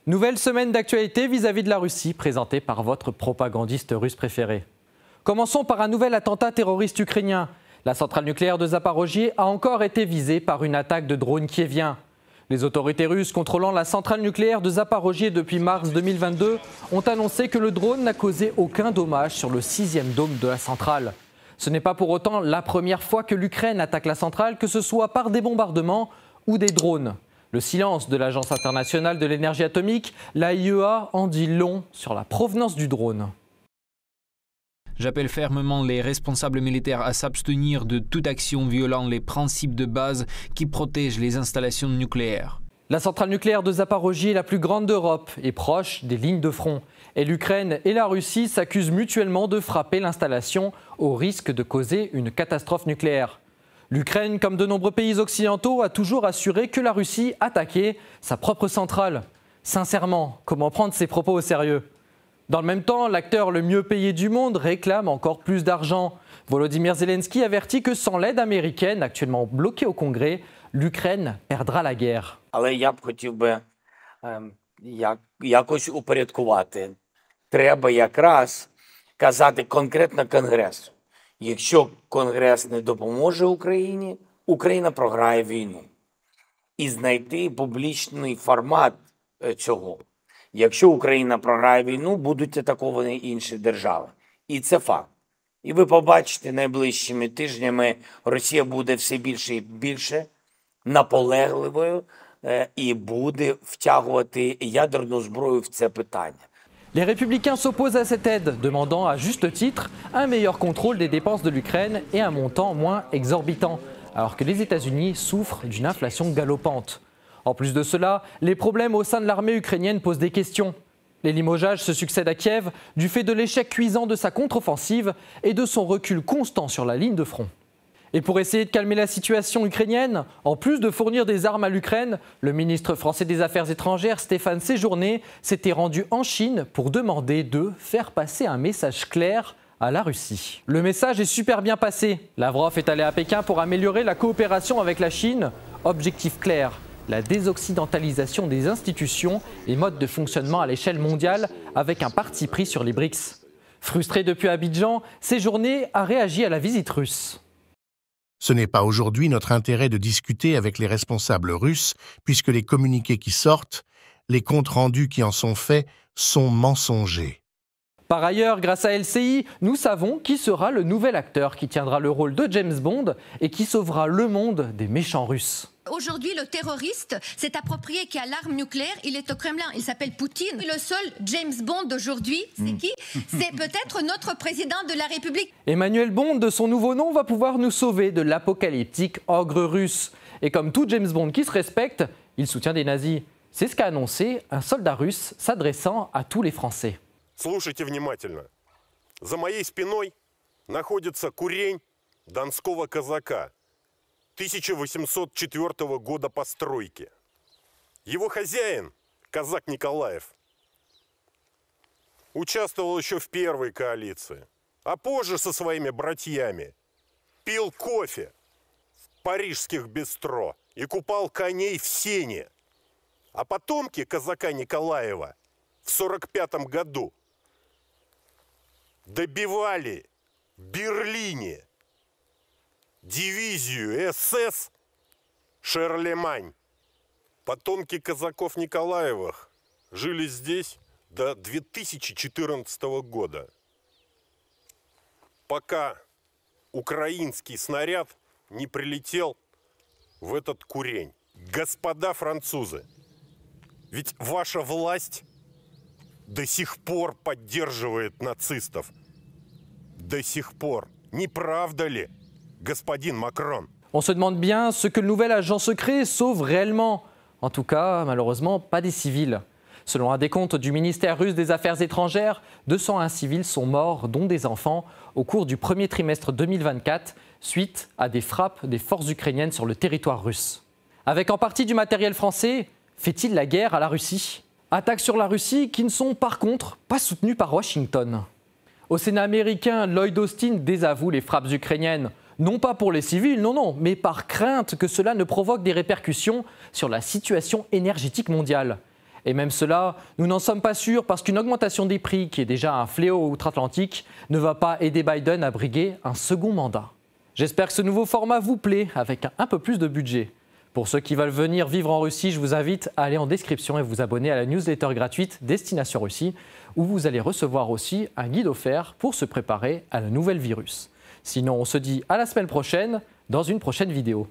Nouvelle semaine d'actualité vis-à-vis de la Russie, présentée par votre propagandiste russe préféré. Commençons par un nouvel attentat terroriste ukrainien. La centrale nucléaire de Zaporojye a encore été visée par une attaque de drones kieviens. Les autorités russes contrôlant la centrale nucléaire de Zaporojye depuis mars 2022 ont annoncé que le drone n'a causé aucun dommage sur le 6e dôme de la centrale. Ce n'est pas pour autant la première fois que l'Ukraine attaque la centrale, que ce soit par des bombardements ou des drones. Le silence de l'Agence internationale de l'énergie atomique, l'AIEA, en dit long sur la provenance du drone. J'appelle fermement les responsables militaires à s'abstenir de toute action violant les principes de base qui protègent les installations nucléaires. La centrale nucléaire de Zaporojye est la plus grande d'Europe et proche des lignes de front. Et l'Ukraine et la Russie s'accusent mutuellement de frapper l'installation au risque de causer une catastrophe nucléaire. L'Ukraine, comme de nombreux pays occidentaux, a toujours assuré que la Russie attaquait sa propre centrale. Sincèrement, comment prendre ces propos au sérieux ? Dans le même temps, l'acteur le mieux payé du monde réclame encore plus d'argent. Volodymyr Zelensky avertit que sans l'aide américaine, actuellement bloquée au Congrès, l'Ukraine perdra la guerre. Але я б хотів би якось упорядкувати. Треба якраз казати конкретно Конгресу. Якщо Конгрес не допоможе Україні, Україна програє війну. І знайти публічний формат цього. Якщо Україна програє війну, будуть атаковані інші держави. І це факт. І ви побачите, найближчими тижнями Росія буде все більше і більше наполегливою і буде втягувати ядерну зброю в це питання. Les républicains s'opposent à cette aide, demandant à juste titre un meilleur contrôle des dépenses de l'Ukraine et un montant moins exorbitant, alors que les États-Unis souffrent d'une inflation galopante. En plus de cela, les problèmes au sein de l'armée ukrainienne posent des questions. Les limogeages se succèdent à Kiev du fait de l'échec cuisant de sa contre-offensive et de son recul constant sur la ligne de front. Et pour essayer de calmer la situation ukrainienne, en plus de fournir des armes à l'Ukraine, le ministre français des Affaires étrangères, Stéphane Séjourné, s'était rendu en Chine pour demander de faire passer un message clair à la Russie. Le message est super bien passé. Lavrov est allé à Pékin pour améliorer la coopération avec la Chine. Objectif clair, la désoccidentalisation des institutions et mode de fonctionnement à l'échelle mondiale avec un parti pris sur les BRICS. Frustré depuis Abidjan, Séjourné a réagi à la visite russe. Ce n'est pas aujourd'hui notre intérêt de discuter avec les responsables russes, puisque les communiqués qui sortent, les comptes rendus qui en sont faits, sont mensongers. Par ailleurs, grâce à LCI, nous savons qui sera le nouvel acteur qui tiendra le rôle de James Bond et qui sauvera le monde des méchants russes. Aujourd'hui, le terroriste s'est approprié qui a l'arme nucléaire, il est au Kremlin, il s'appelle Poutine. Le seul James Bond d'aujourd'hui, c'est qui? C'est peut-être notre président de la République. Emmanuel Bond, de son nouveau nom, va pouvoir nous sauver de l'apocalyptique ogre russe. Et comme tout James Bond qui se respecte, il soutient des nazis. C'est ce qu'a annoncé un soldat russe s'adressant à tous les Français. Слушайте внимательно. За моей спиной находится курень донского казака 1804 года постройки. Его хозяин, казак Николаев, участвовал еще в первой коалиции, а позже со своими братьями пил кофе в парижских бистро и купал коней в сене. А потомки казака Николаева в 1945 году добивали в Берлине дивизию СС «Шарлемань». Потомки казаков Николаевых жили здесь до 2014 года, пока украинский снаряд не прилетел в этот курень. Господа французы, ведь ваша власть до сих пор поддерживает нацистов. До сих пор. Не правда ли, господин Macron? On se demande bien ce que le nouvel agent secret sauve réellement. En tout cas, malheureusement, pas des civils. Selon un décompte du ministère russe des Affaires étrangères, 201 civils sont morts, dont des enfants, au cours du premier trimestre 2024, suite à des frappes des forces ukrainiennes sur le territoire russe. Avec en partie du matériel français, fait-il la guerre à la Russie ? Attaques sur la Russie qui ne sont par contre pas soutenues par Washington. Au Sénat américain, Lloyd Austin désavoue les frappes ukrainiennes. Non pas pour les civils, non, mais par crainte que cela ne provoque des répercussions sur la situation énergétique mondiale. Et même cela, nous n'en sommes pas sûrs parce qu'une augmentation des prix, qui est déjà un fléau outre-Atlantique, ne va pas aider Biden à briguer un second mandat. J'espère que ce nouveau format vous plaît, avec un peu plus de budget. Pour ceux qui veulent venir vivre en Russie, je vous invite à aller en description et vous abonner à la newsletter gratuite Destination Russie, où vous allez recevoir aussi un guide offert pour se préparer à la nouvelle virus. Sinon, on se dit à la semaine prochaine, dans une prochaine vidéo.